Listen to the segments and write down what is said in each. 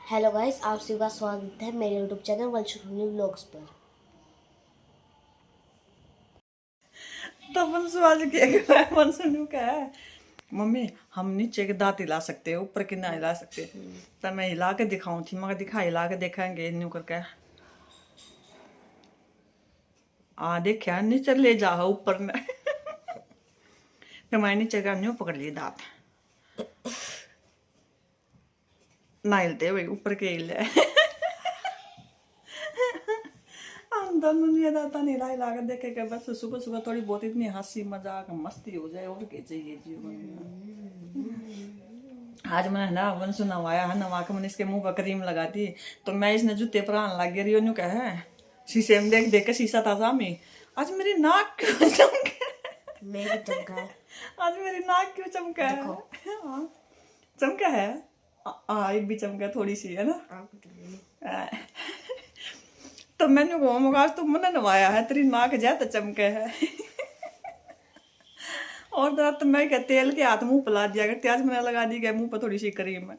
Hello guys, आप सभी का स्वागत है मेरे यूट्यूब चैनल वंशुनी व्लॉग्स पर। तो वंशु आज क्या कर रहा है? वंशु न्यू क्या है, मम्मी हम नीचे के दांत हिला सकते हैं, ऊपर के ना हिला सकते। तो मैं हिला के दिखाऊं थी, मगर दिखा हिला के देखेंगे न्यू करके। देखा नीचे ले जा ऊपर ने। तो मैं नीचे का न्यू पकड़ लिए दांत, ना हिलते भाई, ऊपर के हिले। हम दोनों ने दाता नहीं हिला हिला के देखेगा, बस सुबह सुबह थोड़ी बहुत इतनी हंसी मजाक मस्ती हो जाए, और क्या चाहिए जीवन में। आज मैंने ना वंशु नवाया है, नवा के मैंने इसके मुंह पर क्रीम लगा दी, तो मैं इसने जूते पर आने लग गई। न्यू कहा है शीशे में देख देख के, शीशा था सामने, आज मेरी नाक क्यों चमके, मेरी चमका है आज मेरी नाक क्यों चमका है। हाँ, चमका है। एक भी चमका थोड़ी सी है ना। तो मैंने कहा आज तो मैंने नवाया है, तेरी नाक ज्यादा चमके है। और रात तो मैं क्या तेल के हाथ मुंह पिला दिया करती, आज मैंने लगा दी गया मुंह पर थोड़ी सी क्रीम है,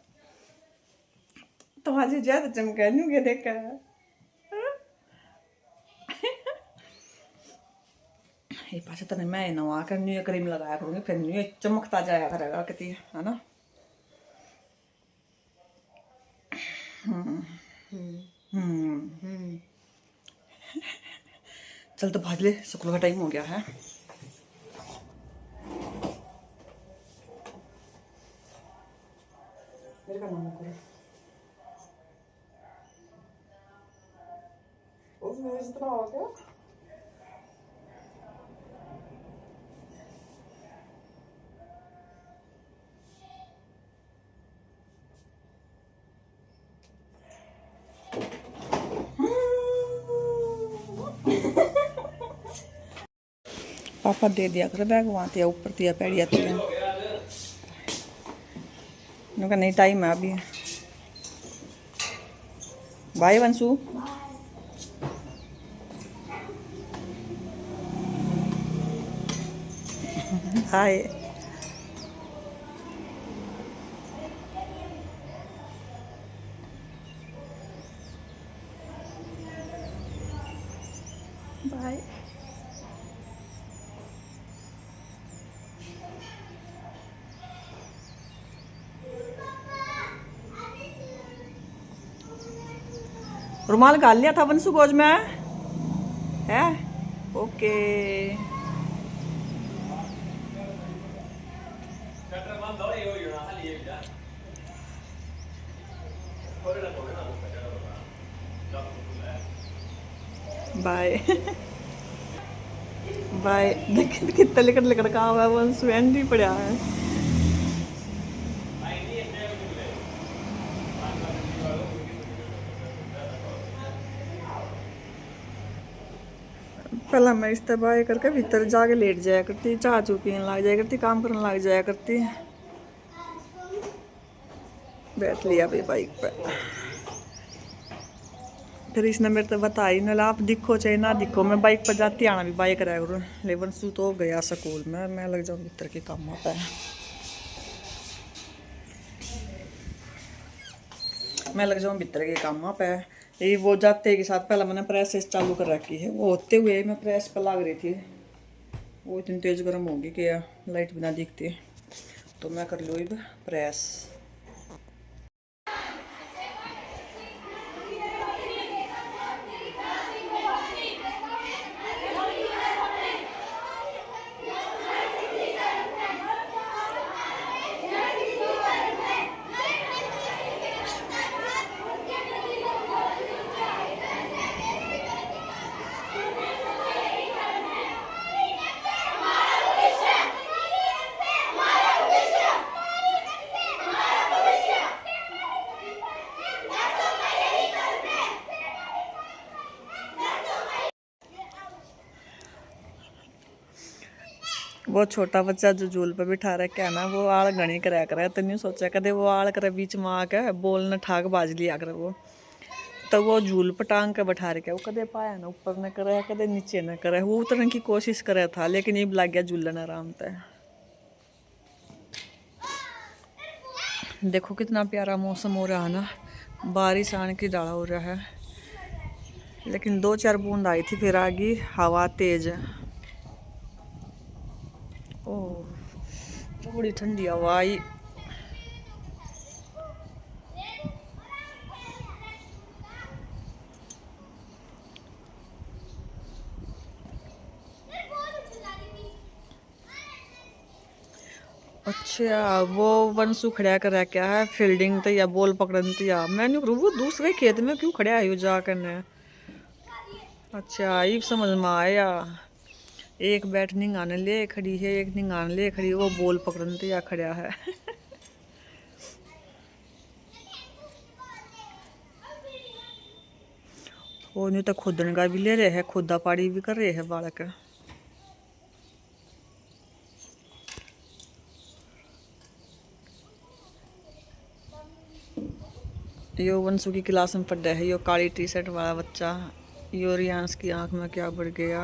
तो आज ज्यादा चमका न्यू के देखा है। ये पास तो मैं नवा कर न्यू क्रीम लगाया करूंगी, फिर न्यू चमकता जाया करेगा कितनी, है ना। चल तो भाज ले, स्कूल का टाइम हो गया है। मेरे का नाम करो। ओ मेरे से तो हो गया। पापा दे दिया कर बैग, वहाँ दिया ऊपर दिया पैड़िया तेरे, उनका नहीं टाइम है अभी। बाय वंशु। Hi bye. रुमाल गाल लिया था वंशु गोज में है। Okay bye. बाय। देख कितना लिकड़ लिकड़ का हुआ है, वंशु एंड ही पड़ा है। पहला मैं इस बाय करके भीतर जाके लेट जाया करती, चाह चू पीने लग जाया करती, काम करने लग जाया करती। बैठ लिया भाई बाइक पे, फिर इसने मेरे तो बताई ना, आप दिखो चाहे ना दिखो, मैं बाइक पर जाती आना भी बाइक कराया करूँ। लेवन सू तो गया स्कूल में, मैं लग जाऊँ भीतर के काम आता है। मैं लग जाऊँ भीतर के काम पे। ये वो जाते के साथ पहले मैंने प्रेस चालू कर रखी है, वो होते हुए मैं प्रेस पर लग रही थी, वो इतनी तेज़ गर्म होगी कि लाइट बिना दिखती। तो मैं कर लूँ अब प्रेस। वो छोटा बच्चा जो झूल पे बिठा रखा है ना, वो आड़ घनी कराया करे, तो नहीं सोचा कदे वो आड़ करे बीच में आके बोल न ठाक बाज लिया करे वो। तो वो झूल पर टांग के बैठा रखे, वो कदे पाया ना ऊपर न करे कदे नीचे न करे, वो उतरने की कोशिश करे था, लेकिन ये लग गया झूलन आराम से। देखो कितना प्यारा मौसम हो रहा है ना, बारिश आने की डाला हो रहा है, लेकिन 2-4 बूंद आई थी, फिर आ गई हवा तेज। ओह, बड़ी ठंडी हवा आई। अच्छा, वो वंशु खड़ा कर रहा क्या है, फील्डिंग तो या बॉल पकड़न तो या मैं नहीं करूँ, वो दूसरे खेत में क्यों खड़ा है जा करने। अच्छा, ये समझ में आया। एक बैट निगाने ले खड़ी है, एक निगाने ले खड़ी है, वो बॉल पकड़न तो या खड़ा है। वो नहीं तो खुदन का भी ले रहे हैं, खुदा पाड़ी भी कर रहे हैं बालक। यो वंशु की क्लास में पढ़ रहा है, यो काली टी शर्ट वाला बच्चा। यो रियांश की आंख में क्या बढ़ गया।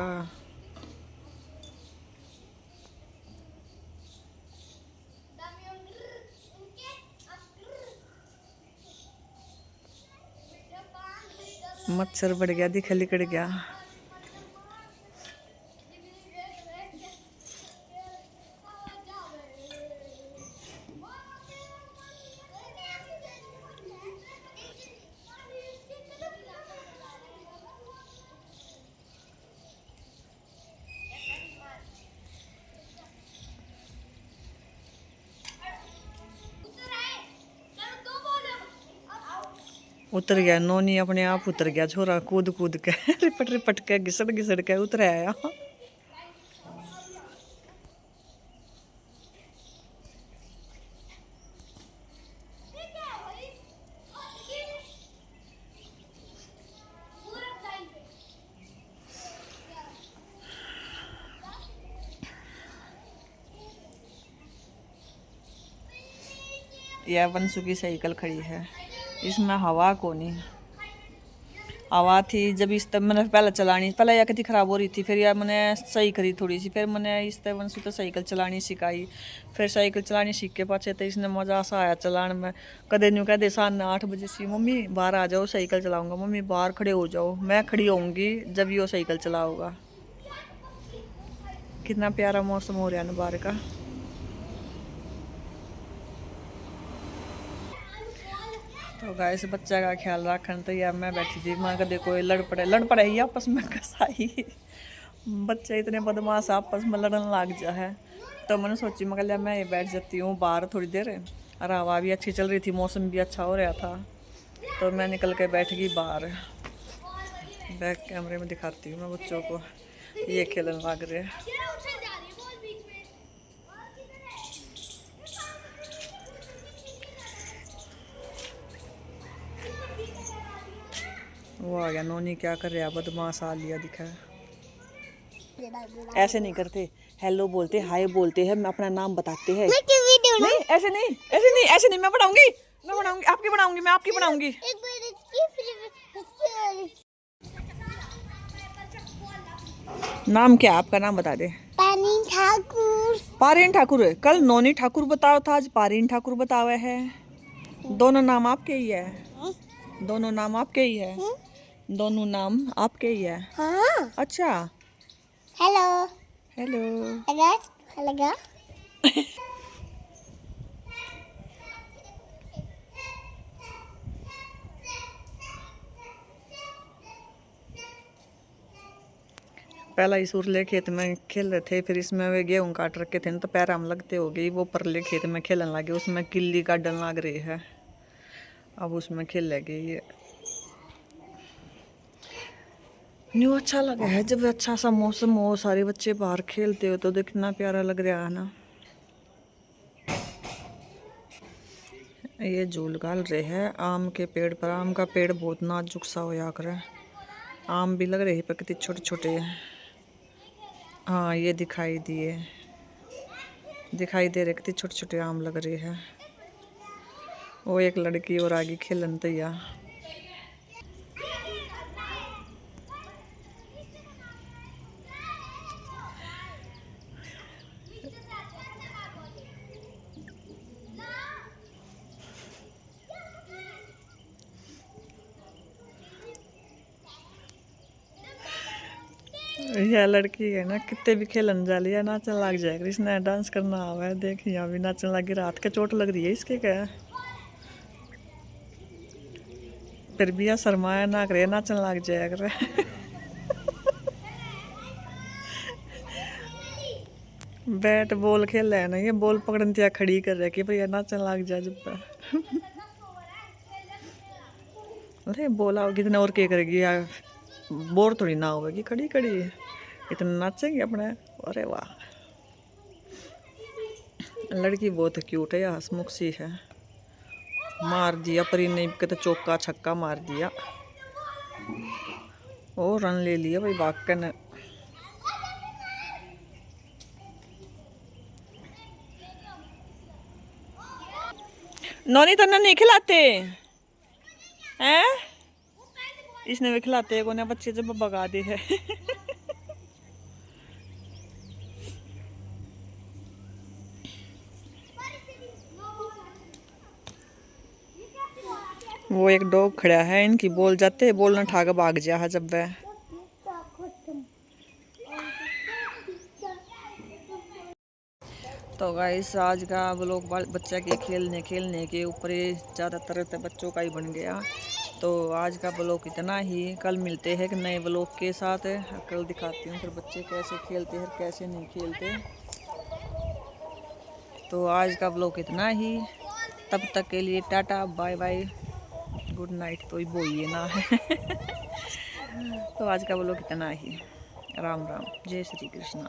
मच्छर बढ़ गया, दिख लिकड़ गया। उतर गया नोनी, अपने आप उतर गया छोरा, कूद कूद के रिपट रिपट के घिसड़ घिसड़ के उतर आया। यह वंशु की साइकिल खड़ी है, इसमें हवा को नहीं। हवा थी जब इस तब मैंने पहले चलानी, पहले यह कितनी ख़राब हो रही थी, फिर यह मैंने सही करी थोड़ी सी, फिर मैंने इस तरह वंशु तो साइकिल चलानी सिखाई। फिर साइकिल चलानी सीख के पाछे तो इसने मज़ा सा आया चलाने में। कदे न्यू कहते साढ़े 8 बजे से मम्मी बाहर आ जाओ साइकिल चलाऊँगा, मम्मी बाहर खड़े हो जाओ, मैं खड़ी होंगी जब यो साइकिल चलाओगा। कितना प्यारा मौसम हो रहा है ना बाहर का। तो गाइस बच्चा का ख्याल रखन तो यार मैं बैठी थी, मैं कदे कोई लड़ पड़े ही आपस में कसाई। बच्चे इतने बदमाश आपस में लड़न लग जा है। तो मैंने सोची मैं लिया मैं ये बैठ जाती हूँ बाहर थोड़ी देर, और हवा भी अच्छी चल रही थी, मौसम भी अच्छा हो रहा था, तो मैं निकल के बैठ गई बाहर। बैक कैमरे में दिखाती हूँ मैं बच्चों को, ये खेलन लग रहे हैं। वो आ गया नोनी, क्या कर रहा बदमाश आ लिया दिखा। ऐसे नहीं करते, हेलो बोलते, हाय बोलते हैं, मैं अपना नाम बताते हैं। नहीं ऐसे नहीं, ऐसे नहीं, ऐसे नहीं, मैं बनाऊंगी, मैं बनाऊंगी, आपकी बनाऊंगी, मैं आपकी बनाऊंगी। नाम क्या आपका, नाम बता दे। पारीन ठाकुर। पारीन ठाकुर है, कल नोनी ठाकुर बताओ था, आज पारीन ठाकुर बतावे है। दोनों नाम आपके ही है, दोनों नाम आपके ही है, दोनों नाम आपके ही है। हाँ। अच्छा, हेलो हेलो। हेलो। पहला इस उरले खेत में खेल रहे थे, फिर इसमें वे गेहूँ काट रखे थे तो पैर हम लगते हो गई, वो परले खेत में खेलने लगे, उसमें किल्ली काटन लग रही है, अब उसमें खेल लगे। ये न्यू अच्छा लगा है जब अच्छा सा मौसम हो, सारे बच्चे बाहर खेलते हो तो कितना प्यारा लग रहा है ना। ये झूल घाल रहे हैं आम के पेड़ पर, आम का पेड़ बहुत नाजुक सा होया करे, आम भी लग रहे हैं पर कितने छोटे छोटे हैं। हाँ ये दिखाई दे रहे, कितने छोटे छोटे आम लग रहे हैं। वो एक लड़की और आगे खेलन तैयार। यह लड़की है ना, कितने भी खेलन जा लिया नाचने लग जाएगा। इसने डांस करना आवा है, देख यहाँ भी नाचने लगी। रात के चोट लग रही है इसके क्या है? फिर भी यह शर्माया ना करे, नाचने लग जाएगा। बैट बॉल खेल है ना, ये बॉल पकड़न तिया खड़ी कर रखी भैया, नाचने लग जा जब। अरे बोला होगी कितने और क्या करेगी यार, बोर थोड़ी ना होगी खड़ी खड़ी, इतना नाचेंगे अपने। अरे वाह, लड़की बहुत क्यूट है यार, हंसमुख सी है। मार दिया परी ने के तो, चौका छक्का मार दिया। ओ रन ले लिया भाई भाग के ने। नौनी तन्ना नहीं खिलाते हैं, इसने भी खिलाते को ने बच्चे जब भगा दे है। वो एक डॉग खड़ा है, इनकी बोल जाते बोल न ठाक भाग जा है जब वह। तो गाइस आज का व्लॉग बच्चा के खेलने के ऊपर ज़्यादातर तो बच्चों का ही बन गया। तो आज का व्लॉग इतना ही, कल मिलते हैं एक नए व्लॉग के साथ। कल दिखाती हूँ फिर बच्चे कैसे खेलते हैं कैसे नहीं खेलते। तो आज का व्लॉग इतना ही, तब तक के लिए tata bye bye good night. तो वो ही ना है। तो आज का व्लॉग इतना ही, राम राम, जय श्री कृष्णा।